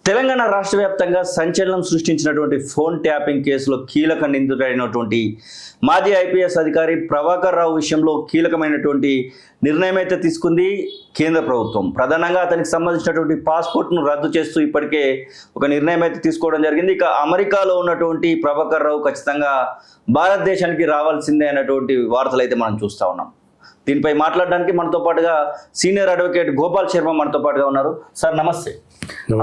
తెలంగాణ రాష్ట్ర వ్యాప్తంగా సంచలనం సృష్టించినటువంటి ఫోన్ ట్యాపింగ్ కేసులో కీలక నిందితుడైనటువంటి మాజీ ఐపీఎస్ అధికారి ప్రభాకర్ రావు విషయంలో కీలకమైనటువంటి నిర్ణయం అయితే తీసుకుంది కేంద్ర ప్రభుత్వం. ప్రధానంగా అతనికి సంబంధించినటువంటి పాస్పోర్ట్ను రద్దు చేస్తూ ఇప్పటికే ఒక నిర్ణయం అయితే తీసుకోవడం జరిగింది. ఇక అమెరికాలో ఉన్నటువంటి ప్రభాకర్ రావు ఖచ్చితంగా భారతదేశానికి రావాల్సిందే అనేటువంటి వార్తలు అయితే మనం చూస్తూ ఉన్నాం. దీనిపై మాట్లాడడానికి మనతో పాటుగా సీనియర్ అడ్వకేట్ గోపాల్ శర్మ మనతో పాటుగా ఉన్నారు. సార్ నమస్తే.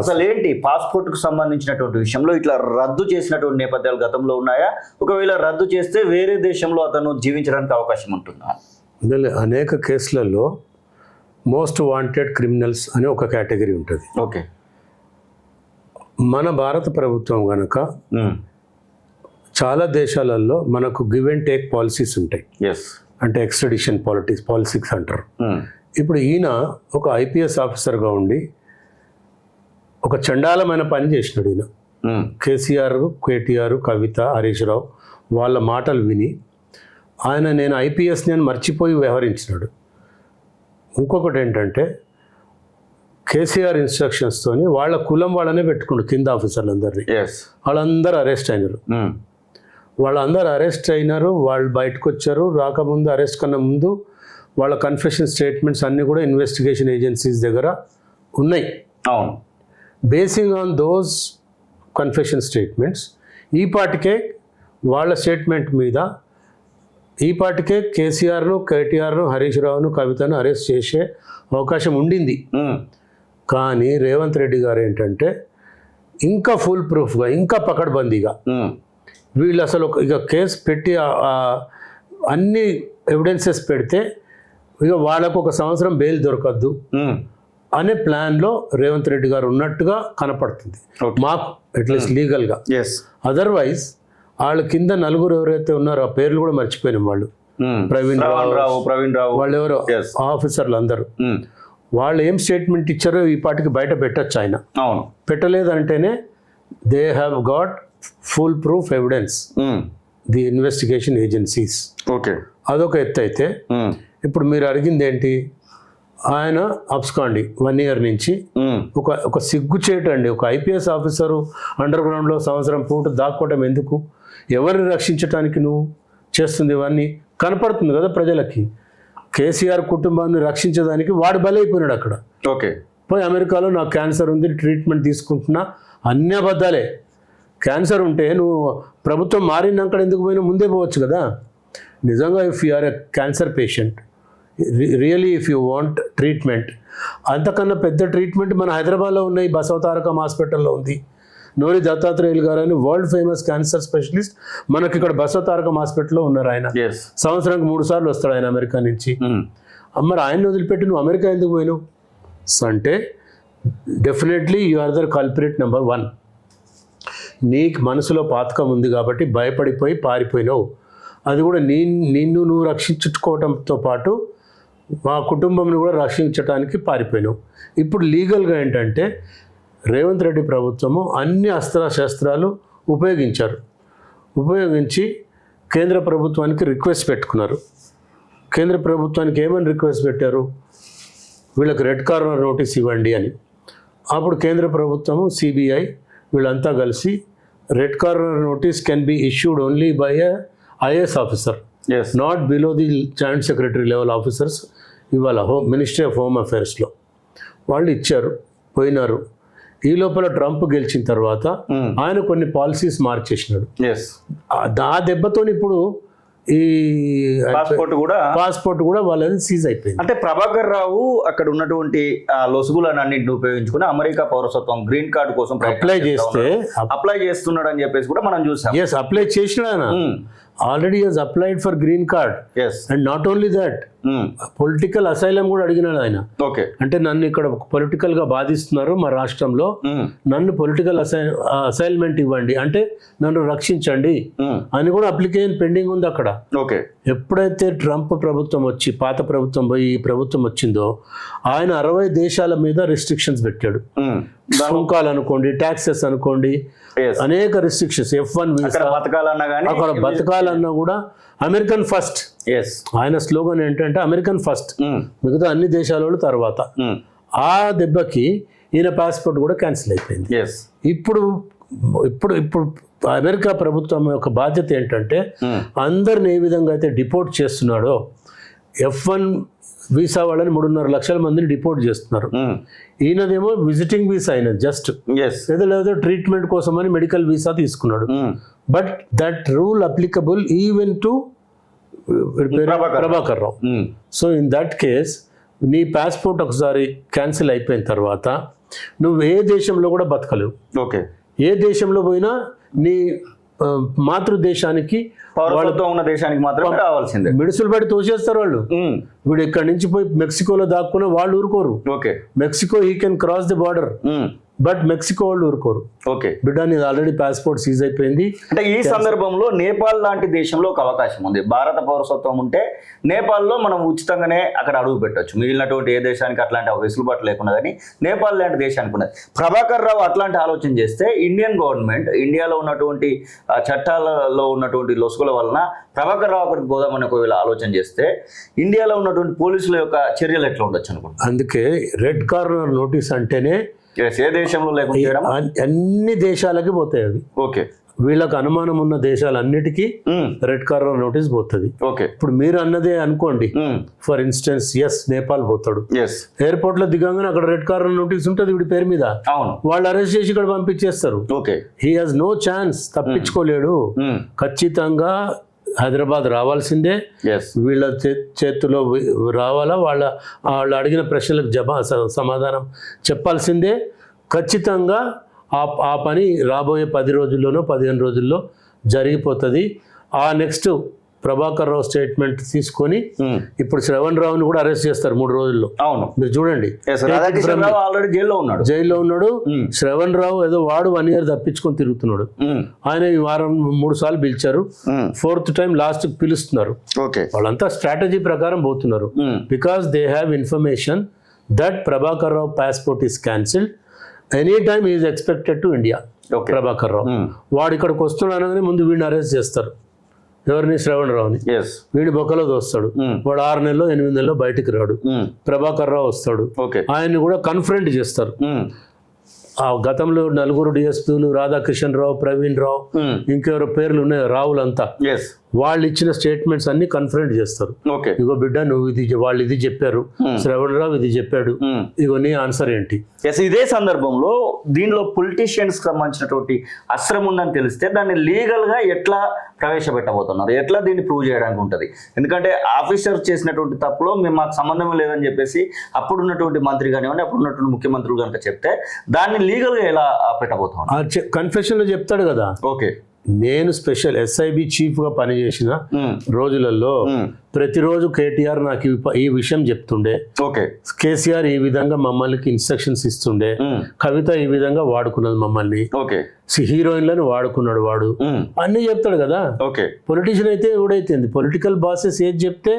అసలు ఏంటి పాస్పోర్ట్కు సంబంధించినటువంటి విషయంలో ఇట్లా రద్దు చేసినటువంటి నేపథ్యాలు గతంలో ఉన్నాయా? ఒకవేళ రద్దు చేస్తే వేరే దేశంలో అతను జీవించడానికి అవకాశం ఉంటుందా? అనేక కేసులలో మోస్ట్ వాంటెడ్ క్రిమినల్స్ అనే ఒక కేటగిరీ ఉంటుంది. ఓకే. మన భారత ప్రభుత్వం కనుక చాలా దేశాలలో మనకు గివ్ అండ్ టేక్ పాలసీస్ ఉంటాయి. అంటే ఎక్స్ట్రడిషన్ పాలిటిక్స్ అంటారు. ఇప్పుడు ఈయన ఒక ఐపీఎస్ ఆఫీసర్గా ఉండి ఒక చండాలమైన పని చేసినాడు. ఈయన కేసీఆర్, కేటీఆర్, కవిత, హరీష్ రావు వాళ్ళ మాటలు విని ఆయన నేను ఐపీఎస్ని అని మర్చిపోయి వ్యవహరించినాడు. ఇంకొకటి ఏంటంటే కేసీఆర్ ఇన్స్ట్రక్షన్స్తోని వాళ్ళ కులం వాళ్ళనే పెట్టుకుండు కింద ఆఫీసర్లందరినీ. వాళ్ళందరూ అరెస్ట్ అయినారు. వాళ్ళందరూ అరెస్ట్ అయినారు. వాళ్ళు బయటకు వచ్చారు. రాకముందు అరెస్ట్ కన్నా ముందు వాళ్ళ కన్ఫెషన్ స్టేట్మెంట్స్ అన్నీ కూడా ఇన్వెస్టిగేషన్ ఏజెన్సీస్ దగ్గర ఉన్నాయి. అవును. Basing on those confession statements ఈపాటికే వాళ్ళ స్టేట్మెంట్ మీద ఈపాటికే కేసీఆర్ను, కేటీఆర్ను, హరీష్ రావును, కవితను అరెస్ట్ చేసే అవకాశం ఉండింది. కానీ రేవంత్ రెడ్డి గారు ఏంటంటే ఇంకా ఫుల్ ప్రూఫ్గా, ఇంకా పకడ్బందీగా వీళ్ళు అసలు ఇక కేసు పెట్టి అన్ని ఎవిడెన్సెస్ పెడితే ఇక వాళ్ళకు 1 సంవత్సరం బెయిల్ దొరకద్దు అనే ప్లాన్లో రేవంత్ రెడ్డి గారు ఉన్నట్టుగా కనపడుతుంది మాకు, అట్లీస్ట్ లీగల్గా. అదర్వైజ్ వాళ్ళ కింద నలుగురు ఎవరైతే ఉన్నారో ఆ పేర్లు కూడా మర్చిపోయినాం. వాళ్ళు ప్రవీణ్ రావు వాళ్ళు ఎవరో ఆఫీసర్లు అందరూ వాళ్ళు ఏం స్టేట్మెంట్ ఇచ్చారో ఈ పాటికి బయట పెట్టచ్చు. ఆయన పెట్టలేదంటేనే they have got full proof evidence the investigation agencies. Okay. అదొక ఎత్తు అయితే ఇప్పుడు మీరు అడిగింది ఏంటి, ఆయన అబ్స్కాండి 1 year నుంచి ఒక సిగ్గుచేటండి. ఒక ఐపీఎస్ ఆఫీసరు అండర్ గ్రౌండ్లో సంవత్సరం పూట దాక్కోవటం ఎందుకు? ఎవరిని రక్షించడానికి నువ్వు చేస్తుంది? ఇవన్నీ కనపడుతుంది కదా ప్రజలకి. కేసీఆర్ కుటుంబాన్ని రక్షించడానికి వాడు బలైపోయినాడు అక్కడ. ఓకే. పోయి అమెరికాలో నాకు క్యాన్సర్ ఉంది, ట్రీట్మెంట్ తీసుకుంటున్నా, అన్నీ అబద్ధాలే. క్యాన్సర్ ఉంటే నువ్వు ప్రభుత్వం మారినాక ఎందుకు పోయినా ముందే పోవచ్చు కదా. నిజంగా if you are a cancer patient, really if you want treatment, అంతకన్నా పెద్ద ట్రీట్మెంట్ మన హైదరాబాద్లో ఉన్నాయి. బసవతారకం హాస్పిటల్లో ఉంది. నోరి దత్తాత్రేయులు గారు అని వరల్డ్ ఫేమస్ క్యాన్సర్ స్పెషలిస్ట్ మనకి ఇక్కడ బసవతారకం హాస్పిటల్లో ఉన్నారు. ఆయన సంవత్సరానికి 3 సార్లు వస్తాడు ఆయన అమెరికా నుంచి. మరి ఆయన్ని వదిలిపెట్టి నువ్వు అమెరికా ఎందుకు పోయినావు అంటే definitely you are the culprit number 1. నీకు మనసులో పాతకం ఉంది కాబట్టి భయపడిపోయి పారిపోయినావు. అది కూడా నిన్ను నువ్వు రక్షించుకోవడంతో పాటు మా కుటుంబంను కూడా రక్షించడానికి పారిపోయినావు. ఇప్పుడు లీగల్గా ఏంటంటే రేవంత్ రెడ్డి ప్రభుత్వము అన్ని అస్త్రశస్త్రాలు ఉపయోగించి కేంద్ర ప్రభుత్వానికి రిక్వెస్ట్ పెట్టుకున్నారు. కేంద్ర ప్రభుత్వానికి ఏమని రిక్వెస్ట్ పెట్టారు? వీళ్ళకి రెడ్ కార్నర్ నోటీస్ ఇవ్వండి అని. అప్పుడు కేంద్ర ప్రభుత్వము, సిబిఐ వీళ్ళంతా కలిసి red corner notice can be issued only by a IAS officer, not below the joint secretary level officers. ఇవాళ మినిస్ట్రీ ఆఫ్ హోమ్ అఫైర్స్లో వాళ్ళు ఇచ్చారు, పోయినారు. ఈ లోపల ట్రంప్ గెలిచిన తర్వాత ఆయన కొన్ని పాలసీస్ మార్చేసినాడు. ఆ దెబ్బతో ఇప్పుడు ఈ పాస్పోర్ట్ కూడా వాళ్ళది సీజ్ అయిపోయింది. అంటే ప్రభాకర్ రావు అక్కడ ఉన్నటువంటి లొసుగులన్నింటిని ఉపయోగించుకుని అమెరికా పౌరసత్వం గ్రీన్ కార్డు కోసం అప్లై చేస్తున్నాడు అని చెప్పేసి కూడా మనం చూసాం. అప్లై చేసినా ఆయన already has applied for green card. And not only that, political asylum కూడా అడిగినాడు ఆయన. అంటే నన్ను ఇక్కడ పొలిటికల్ గా బాధిస్తున్నారు మా రాష్ట్రంలో, నన్ను పొలిటికల్ అసైన్మెంట్ ఇవ్వండి, అంటే నన్ను రక్షించండి అని కూడా అప్లికేషన్ పెండింగ్ ఉంది అక్కడ. ఎప్పుడైతే ట్రంప్ ప్రభుత్వం వచ్చి పాత ప్రభుత్వం పోయి ఈ ప్రభుత్వం వచ్చిందో ఆయన 60 దేశాల మీద రిస్ట్రిక్షన్స్ పెట్టాడు. సుంకాలు అనుకోండి, ట్యాక్సెస్ అనుకోండి, అనేక రిస్ట్రిక్షన్స్. F1 వీసా అక్కడ బతకాలన్నా కూడా అమెరికన్ ఫస్ట్. ఆయన స్లోగన్ ఏంటంటే అమెరికన్ ఫస్ట్, మిగతా అన్ని దేశాల తర్వాత. ఆ దెబ్బకి ఈయన పాస్పోర్ట్ కూడా క్యాన్సిల్ అయిపోయింది. ఎస్. ఇప్పుడు ఇప్పుడు ఇప్పుడు అమెరికా ప్రభుత్వం యొక్క బాధ్యత ఏంటంటే అందరిని ఏ విధంగా అయితే డిపోర్ట్ చేస్తున్నాడో F1 వీసా వాళ్ళని 3.5 లక్షల మందిని డిపోర్ట్ చేస్తున్నారు. ఈయనదేమో విజిటింగ్ వీసా అయినది జస్ట్ ఏదో ట్రీట్మెంట్ కోసం అని మెడికల్ వీసా తీసుకున్నాడు. But that rule applicable even to Prabhakar Rao. So in that case నీ పాస్పోర్ట్ ఒకసారి క్యాన్సిల్ అయిపోయిన తర్వాత నువ్వు ఏ దేశంలో కూడా బతకలేవు. ఓకే. ఏ దేశంలో పోయినా నీ మాతృదేశానికి పౌరసత్వం ఉన్న దేశానికి మాత్రమే రావాల్సిందే. మిడుసులు పడి తోసేస్తారు వాళ్ళు. వీడు ఇక్కడి నుంచి పోయి మెక్సికోలో దాక్కున్న వాళ్ళు ఊరుకోరు. Okay. Mexico he can cross the border, but Mexico వాళ్ళు ఊరుకోరు. ఓకే. బిడ్డ నీది ఆల్రెడీ పాస్పోర్ట్ సీజ్ అయిపోయింది. అంటే ఈ సందర్భంలో నేపాల్ లాంటి దేశంలో ఒక అవకాశం ఉంది. భారత పౌరసత్వం ఉంటే నేపాల్లో మనం ఉచితంగానే అక్కడ అడుగు పెట్టవచ్చు. మిగిలినటువంటి ఏ దేశానికి అట్లాంటి వెసులుబాటు లేకుండా, కానీ నేపాల్ లాంటి దేశానికి ఉన్నది. ప్రభాకర్ రావు అట్లాంటి ఆలోచన చేస్తే ఇండియన్ గవర్నమెంట్ ఇండియాలో ఉన్నటువంటి చట్టాలలో ఉన్నటువంటి లొసుగుల వలన ప్రభాకర్ రావు అక్కడికి పోదామని ఒకవేళ ఆలోచన చేస్తే ఇండియాలో ఉన్నటువంటి పోలీసుల యొక్క చర్యలు ఎట్లా ఉండొచ్చు అనుకుంటున్నాను. అందుకే రెడ్ కార్నర్ నోటీస్ అంటేనే ఏ దేశంలో లేకుండా అన్ని దేశాలకి పోతాయి అవి. ఓకే. వీళ్ళకి అనుమానం ఉన్న దేశాలన్నిటికీ రెడ్ కార్నర్ నోటీస్ పోతుంది. ఓకే. ఇప్పుడు మీరు అన్నదే అనుకోండి, ఫర్ ఇన్స్టెన్స్ నేపాల్ పోతాడు, ఎయిర్పోర్ట్ లో దిగంగానే అక్కడ రెడ్ కార్నర్ నోటీస్ ఉంటుంది వీడి పేరు మీద. వాళ్ళు అరెస్ట్ చేసి ఇక్కడ పంపించేస్తారు. హీ హాజ్ నో ఛాన్స్, తప్పించుకోలేడు. ఖచ్చితంగా హైదరాబాద్ రావాల్సిందే. వీళ్ళ చేతిలో రావాలా, వాళ్ళు అడిగిన ప్రశ్నలకు సమాధానం చెప్పాల్సిందే. ఖచ్చితంగా ఆ పని రాబోయే 10 రోజుల్లోనో 15 రోజుల్లో జరిగిపోతుంది. ఆ నెక్స్ట్ ప్రభాకర్ రావు స్టేట్మెంట్ తీసుకొని ఇప్పుడు శ్రవణ్ రావుని కూడా అరెస్ట్ చేస్తారు 3 రోజుల్లో. అవును, మీరు చూడండి. ఆల్రెడీ జైల్లో ఉన్నాడు. శ్రవణ్ రావు ఏదో వాడు 1 year తప్పించుకొని తిరుగుతున్నాడు. ఆయన ఈ వారం 3 సార్లు పిలిచారు, 4th టైం లాస్ట్ పిలుస్తున్నారు. వాళ్ళంతా స్ట్రాటజీ ప్రకారం పోతున్నారు. Because they have information that Prabhakar Rao passport is cancelled. Any time is expected to India. Prabhakar Rao వాడు ఇక్కడికి వస్తున్నాడు అనగానే ముందు వీడిని అరెస్ట్ చేస్తారు. ఎవరిని? శ్రవణ్ రావుని. వీడి బొక్కలో దోస్తాడు. వాడు 6 నెలలో 8 నెలలో బయటికి రాడు. ప్రభాకర్ రావు వస్తాడు. ఆయన్ని కూడా కన్ఫరెంట్ చేస్తారు. ఆ గతంలో 4 DSPలు రాధాకిషన్ రావు, ప్రవీణ్ రావు, ఇంకెవరో పేర్లు ఉన్నాయి రావులంతా, వాళ్ళు ఇచ్చిన స్టేట్మెంట్స్ అన్ని కన్ఫరెంట్ చేస్తారు. ఇగో బిడ్డ నువ్వు ఇది, వాళ్ళు ఇది చెప్పారు, శ్రవణ్ రావు ఇది చెప్పాడు, ఇగో నీ ఆన్సర్ ఏంటి? ఇదే సందర్భంలో దీనిలో పొలిటీషియన్స్ సంబంధించినటువంటి అస్త్రం ఉందని తెలిస్తే దాన్ని లీగల్ గా ఎట్లా ప్రవేశపెట్టబోతున్నారు, ఎట్లా దీన్ని ప్రూవ్ చేయడానికి ఉంటుంది? ఎందుకంటే ఆఫీసర్ చేసినటువంటి తప్పులో మేము మాకు సంబంధం లేదని చెప్పేసి అప్పుడున్నటువంటి మంత్రి కానివ్వండి, అప్పుడున్నటువంటి ముఖ్యమంత్రులు కనుక చెప్తే దాన్ని లీగల్ గా ఎలా పెట్టబోతున్నారు? కన్ఫెషన్ లో చెప్తాడు కదా. ఓకే. నేను స్పెషల్ SIB చీఫ్ గా పనిచేసిన రోజులలో ప్రతిరోజు KTR నాకు ఈ విషయం చెప్తుండే. KCR ఈ విధంగా మమ్మల్ని ఇన్స్ట్రక్షన్స్ ఇస్తుండే. కవిత ఈ విధంగా వాడుకున్నది మమ్మల్ని. హీరోయిన్లను వాడుకున్నాడు వాడు, అన్ని చెప్తాడు కదా. పొలిటీషియన్ అయితే ఎవడైతే పొలిటికల్ బాసెస్ ఏది చెప్తే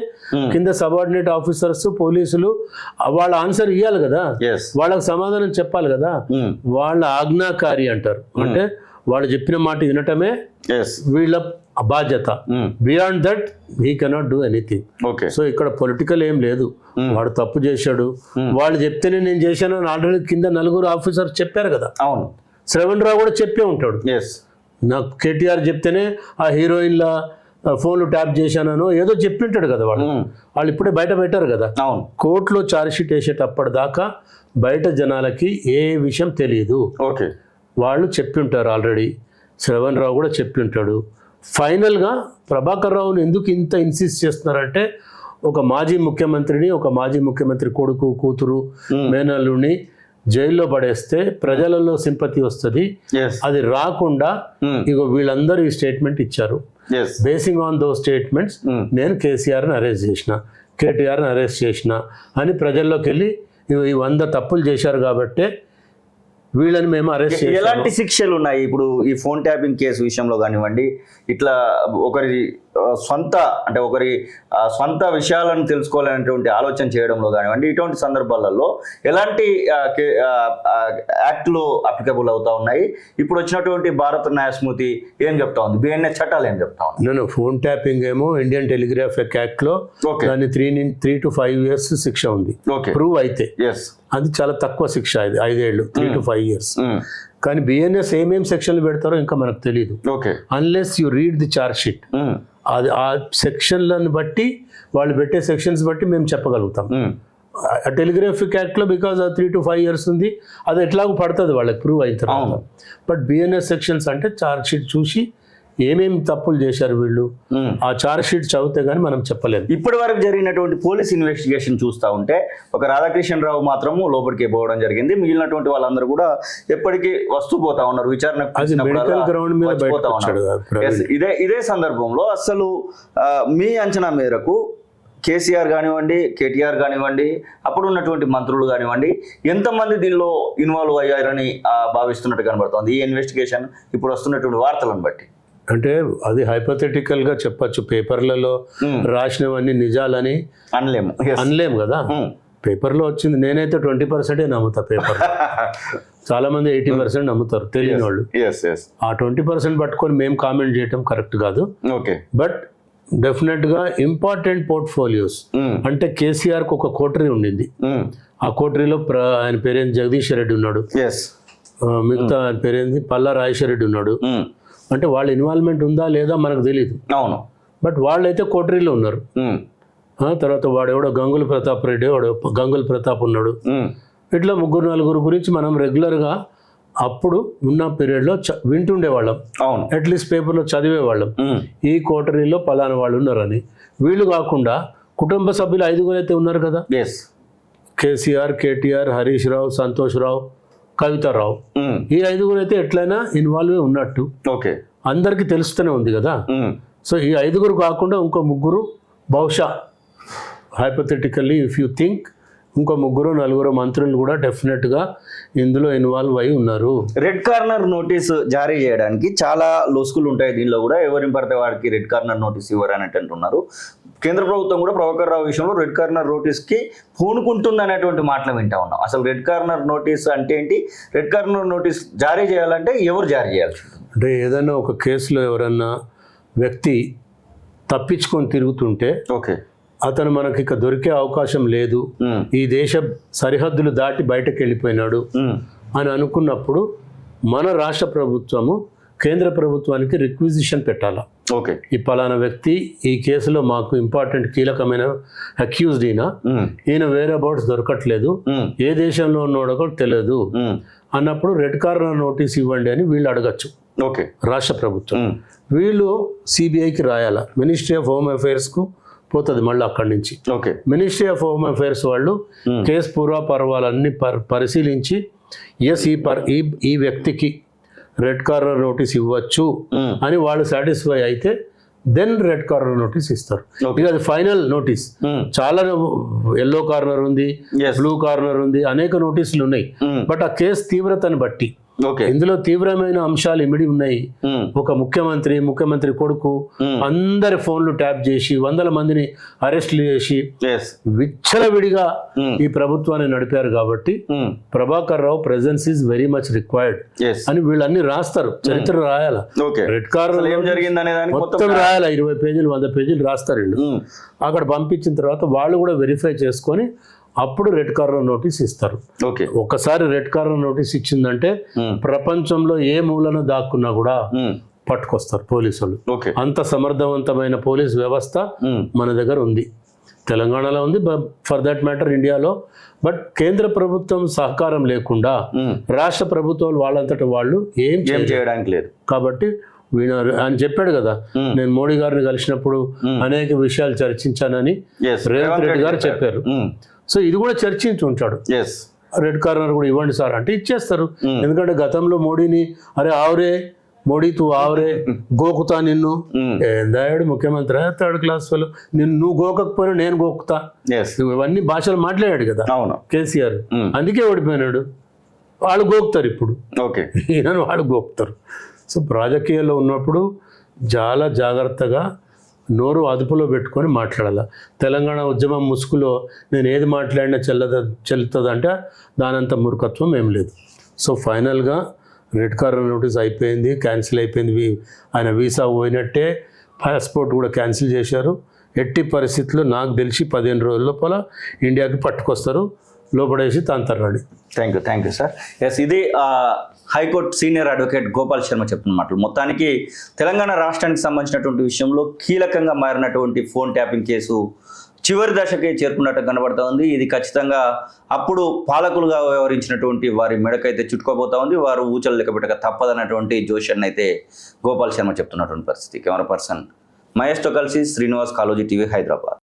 కింద సబార్డినేట్ ఆఫీసర్స్, పోలీసులు వాళ్ళ ఆన్సర్ ఇవ్వాలి కదా, వాళ్ళకి సమాధానం చెప్పాలి కదా. వాళ్ళ ఆజ్ఞాకారి అంటారు, అంటే వాళ్ళు చెప్పిన మాట వినటమే వీళ్ళ బాధ్యత. Beyond that he cannot do anything. So ఇక్కడ పొలిటికల్ ఏం లేదు. వాడు తప్పు చేశాడు, వాళ్ళు చెప్తేనే నేను చేశాను అని ఆల్రెడీ కింద 4 ఆఫీసర్స్ చెప్పారు కదా. అవును, శ్రవణ్ రావు కూడా చెప్పే ఉంటాడు. నాకు KTR చెప్తేనే ఆ హీరోయిన్ల ఫోన్లు ట్యాప్ చేశానో ఏదో చెప్పింటాడు కదా. వాళ్ళు ఇప్పుడే బయట పెట్టారు కదా. కోర్టులో ఛార్జ్షీట్ వేసేటప్పటిదాకా బయట జనాలకి ఏ విషయం తెలియదు. వాళ్ళు చెప్పి ఉంటారు ఆల్రెడీ. శ్రవణ్ రావు కూడా చెప్పి ఉంటాడు. ఫైనల్గా ప్రభాకర్ రావుని ఎందుకు ఇంత ఇన్సిస్ట్ చేస్తున్నారంటే, ఒక మాజీ ముఖ్యమంత్రిని, ఒక మాజీ ముఖ్యమంత్రి కొడుకు, కూతురు, మేనల్లుని జైల్లో పడేస్తే ప్రజలలో సింపతి వస్తుంది. అది రాకుండా ఇగో వీళ్ళందరూ ఈ స్టేట్మెంట్ ఇచ్చారు. బేసింగ్ ఆన్ దో స్టేట్మెంట్స్ నేను KCRని అరెస్ట్ చేసిన, KTRని అరెస్ట్ చేసిన అని ప్రజల్లోకి వెళ్ళి ఈ 100 తప్పులు చేశారు కాబట్టి వీళ్ళని మేము అరెస్ట్ చేయాలి. ఎలాంటి శిక్షలు ఉన్నాయి ఇప్పుడు ఈ ఫోన్ ట్యాపింగ్ కేసు విషయంలో కానివ్వండి, ఇట్లా ఒకరి సొంత అంటే ఒకరి సొంత విషయాలను తెలుసుకోవాలనేటువంటి ఆలోచన చేయడంలో కానివ్వండి, ఇటువంటి సందర్భాలలో ఎలాంటి యాక్ట్లు అప్లికబుల్ అవుతా ఉన్నాయి? ఇప్పుడు వచ్చినటువంటి భారత న్యాయ స్మృతి ఏం చెప్తా ఉంది? బిఎన్ఎస్ చట్టాలు ఏం చెప్తా ఉంది? నేను ఫోన్ ట్యాపింగ్ ఏమో ఇండియన్ టెలిగ్రాఫ్ యాక్ట్ లో దాన్ని 3 to 5 years శిక్ష ఉంది ప్రూవ్ అయితే. అది చాలా తక్కువ శిక్ష, ఇది 5 ఏళ్ళు, 3 to 5 years. కానీ బిఎన్ఎస్ ఏమేం సెక్షన్లు పెడతారో ఇంకా మనకు తెలియదు, unless you read the charge sheet. అది ఆ సెక్షన్లను బట్టి, వాళ్ళు పెట్టే సెక్షన్స్ బట్టి మేము చెప్పగలుగుతాం. టెలిగ్రాఫిక్ యాక్ట్లో బికాజ్ 3 to 5 years ఉంది, అది ఎట్లాగో పడుతుంది వాళ్ళకి ప్రూవ్ అయిన తర్వాత. బట్ బిఎన్ఎస్ సెక్షన్స్ అంటే చార్జ్ షీట్ చూసి ఏమేమి తప్పులు చేశారు వీళ్ళు, ఆ చార్జ్ షీట్ చదివితే కానీ మనం చెప్పలేము. ఇప్పటి వరకు జరిగినటువంటి పోలీస్ ఇన్వెస్టిగేషన్ చూస్తూ ఉంటే ఒక రాధాకృష్ణరావు మాత్రము లోపలికి పోవడం జరిగింది, మిగిలినటువంటి వాళ్ళందరూ కూడా ఎప్పటికీ వస్తూ పోతా ఉన్నారు, విచారణ గ్రౌండ్ మీద పోతా ఉన్నారు. ఇదే సందర్భంలో అసలు మీ అంచనా మేరకు కేసీఆర్ కానివ్వండి, కేటీఆర్ కానివ్వండి, అప్పుడు ఉన్నటువంటి మంత్రులు కానివ్వండి, ఎంతమంది దీనిలో ఇన్వాల్వ్ అయ్యారని భావిస్తున్నట్టు కనబడుతోంది ఈ ఇన్వెస్టిగేషన్ ఇప్పుడు వస్తున్నటువంటి వార్తలను బట్టి? అంటే అది హైపోథెటికల్ గా చెప్పచ్చు, పేపర్లలో రాసినవన్నీ నిజాలని అనలేము కదా. పేపర్లో వచ్చింది, నేనైతే 20% నమ్ముతా పేపర్. చాలా మంది 80% నమ్ముతారు తెలియని వాళ్ళు. ఆ 20% పట్టుకొని మేము కామెంట్ చేయటం కరెక్ట్ కాదు. బట్ డెఫినెట్ గా ఇంపార్టెంట్ పోర్ట్ఫోలియోస్ అంటే కేసీఆర్ కు ఒక కోటరీ ఉండింది, ఆ కోటరీలో ఆయన పేరేంది జగదీష్ రెడ్డి ఉన్నాడు, మిగతా ఆయన పేరేంది పల్లా రాజేశ్వర రెడ్డి ఉన్నాడు. అంటే వాళ్ళ ఇన్వాల్వ్మెంట్ ఉందా లేదా మనకు తెలియదు, బట్ వాళ్ళైతే కోటరీలో ఉన్నారు. తర్వాత వాడెవడో గంగుల ప్రతాప్ రెడ్డి, వాడు గంగుల ప్రతాప్ ఉన్నాడు. ఇట్లా 3-4 గురించి మనం రెగ్యులర్గా అప్పుడు ఉన్న పీరియడ్లో వింటుండేవాళ్ళం, అట్లీస్ట్ పేపర్లో చదివేవాళ్ళం, ఈ కోటరీలో పలానా వాళ్ళు ఉన్నారని. వీళ్ళు కాకుండా కుటుంబ సభ్యులు 5 అయితే ఉన్నారు కదా, కేసీఆర్, కేటీఆర్, హరీష్ రావు, సంతోష్ రావు, కవితారావు. ఈ 5 అయితే ఎట్లయినా ఇన్వాల్వ్ ఉన్నట్టు అందరికీ తెలుస్తూనే ఉంది కదా. సో ఈ 5 కాకుండా ఇంకో 3 బహుశా హైపోథెటికల్లీ ఇఫ్ యూ థింక్ ఇంకో 3-4 మంత్రులు కూడా డెఫినెట్గా ఇందులో ఇన్వాల్వ్ అయి ఉన్నారు. రెడ్ కార్నర్ నోటీస్ జారీ చేయడానికి చాలా లోసుకులు ఉంటాయి దీనిలో కూడా, ఎవరిని పడితే వాడికి రెడ్ కార్నర్ నోటీస్ ఇవ్వరని అంటున్నారు. కేంద్ర ప్రభుత్వం కూడా ప్రభాకర్ రావు విషయంలో రెడ్ కార్నర్ నోటీస్కి పూనుకుంటుంది అనేటువంటి మాటలు వింటా ఉన్నాం. అసలు రెడ్ కార్నర్ నోటీస్ అంటే ఏంటి? రెడ్ కార్నర్ నోటీస్ జారీ చేయాలంటే ఎవరు జారీ చేయాలి? అంటే ఏదైనా ఒక కేసులో ఎవరన్నా వ్యక్తి తప్పించుకొని తిరుగుతుంటే అతను మనకి ఇక దొరికే అవకాశం లేదు, ఈ దేశ సరిహద్దులు దాటి బయటకు వెళ్ళిపోయినాడు అని అనుకున్నప్పుడు మన రాష్ట్ర ప్రభుత్వము కేంద్ర ప్రభుత్వానికి రిక్విజిషన్ పెట్టాలా. ఈ పలానా వ్యక్తి ఈ కేసులో మాకు ఇంపార్టెంట్ కీలకమైన అక్యూజ్డ్ ఈయన వేరే అబౌట్స్ దొరకట్లేదు, ఏ దేశంలో ఉన్నాడో కూడా తెలియదు అన్నప్పుడు రెడ్ కార్నర్ నోటీస్ ఇవ్వండి అని వీళ్ళు అడగచ్చు రాష్ట్ర ప్రభుత్వం. వీళ్ళు సిబిఐకి రాయాలా, మినిస్ట్రీ ఆఫ్ హోమ్ అఫైర్స్కు పోతుంది మళ్ళీ అక్కడి నుంచి. మినిస్ట్రీ ఆఫ్ హోమ్ అఫైర్స్ వాళ్ళు కేసు పూర్వపర్వాలన్నీ పరిశీలించి ఎస్ ఈ వ్యక్తికి రెడ్ కార్నర్ నోటీస్ ఇవ్వచ్చు అని వాళ్ళు సాటిస్ఫై అయితే దెన్ రెడ్ కార్నర్ నోటీస్ ఇస్తారు. ఇక అది ఫైనల్ నోటీస్. చాలా ఎల్లో కార్నర్ ఉంది, బ్లూ కార్నర్ ఉంది, అనేక నోటీసులు ఉన్నాయి. బట్ ఆ కేసు తీవ్రతను బట్టి ఇందులో తీవ్రమైన అంశాలు ఇమిడి ఉన్నాయి. ఒక ముఖ్యమంత్రి కొడుకు అందరి ఫోన్లు ట్యాప్ చేసి 100 మందిని అరెస్ట్లు చేసి విచ్చలవిడిగా ఈ ప్రభుత్వాన్ని నడిపారు కాబట్టి Prabhakar Rao presence is very much required అని వీళ్ళన్ని రాస్తారు. చరిత్ర రాయాల, రెడ్ కార్నర్ మొత్తం రాయాల, 20 పేజీలు 100 పేజీలు రాస్తారు వీళ్ళు. అక్కడ పంపించిన తర్వాత వాళ్ళు కూడా వెరిఫై చేసుకొని అప్పుడు రెడ్ కార్నర్ నోటీస్ ఇస్తారు. ఒకసారి రెడ్ కార్నర్ నోటీస్ ఇచ్చిందంటే ప్రపంచంలో ఏ మూలన దాక్కున్నా కూడా పట్టుకొస్తారు పోలీసులు. అంత సమర్థవంతమైన పోలీస్ వ్యవస్థ మన దగ్గర ఉంది, తెలంగాణలో ఉంది, ఫర్ దట్ మ్యాటర్ ఇండియాలో. బట్ కేంద్ర ప్రభుత్వం సహకారం లేకుండా రాష్ట్ర ప్రభుత్వాలు వాళ్ళంతటా వాళ్ళు ఏం చేయడానికి లేదు. కాబట్టి ఆయన చెప్పాడు కదా, నేను మోడీ గారిని కలిసినప్పుడు అనేక విషయాలు చర్చించానని రేవంత్ రెడ్డి గారు చెప్పారు. సో ఇది కూడా చర్చించి ఉంటాడు. రెడ్ కార్నర్ కూడా ఇవ్వండి సార్ అంటే ఇచ్చేస్తారు. ఎందుకంటే గతంలో మోడీని అరే ఆవరే మోడీ తూ ఆవరే గోకుతా నిన్ను, ఏందాడు ముఖ్యమంత్రి 3rd క్లాస్ వాళ్ళు, నువ్వు గోకకపోయినా నేను గోకుతా, ఇవన్నీ భాషలు మాట్లాడాడు కదా కేసీఆర్, అందుకే ఓడిపోయినాడు. వాళ్ళు గోకుతారు ఇప్పుడు, ఈయన వాళ్ళు గోకుతారు. సో రాజకీయాల్లో ఉన్నప్పుడు చాలా జాగ్రత్తగా నోరు అదుపులో పెట్టుకొని మాట్లాడాలి. తెలంగాణ ఉద్యమం ముసుగులో నేను ఏది మాట్లాడినా చెల్లుతుందంటే దానంత మూర్ఖత్వం ఏం లేదు. సో ఫైనల్గా రెడ్ కార్నర్ నోటీస్ అయిపోయింది, క్యాన్సిల్ అయిపోయింది. ఆయన వీసా పోయినట్టే, పాస్పోర్ట్ కూడా క్యాన్సిల్ చేశారు. ఎట్టి పరిస్థితుల్లో నాకు తెలిసి 15 రోజుల లోపల ఇండియాకి పట్టుకొస్తారు, లోపడేసి తాంతర్రాడి. Thank you sir. ఎస్, ఇది high court senior advocate Gopal Sharma చెప్తున్న మాటలు. మొత్తానికి తెలంగాణ రాష్ట్రానికి సంబంధించినటువంటి విషయంలో కీలకంగా మారినటువంటి ఫోన్ ట్యాపింగ్ కేసు చివరి దశకే చేరుకున్నట్టు కనబడతా ఉంది. ఇది ఖచ్చితంగా అప్పుడు పాలకులుగా వ్యవహరించినటువంటి వారి మెడకైతే చుట్టుకోబోతా ఉంది. వారు ఊచలు లెక్కపెట్టక తప్పదన్నటువంటి జోషన్ అయితే గోపాల్ శర్మ చెప్తున్నటువంటి పరిస్థితి. కెమెరా పర్సన్ మహేష్తో కలిసి శ్రీనివాస్, కాలోజీ టీవీ, హైదరాబాద్.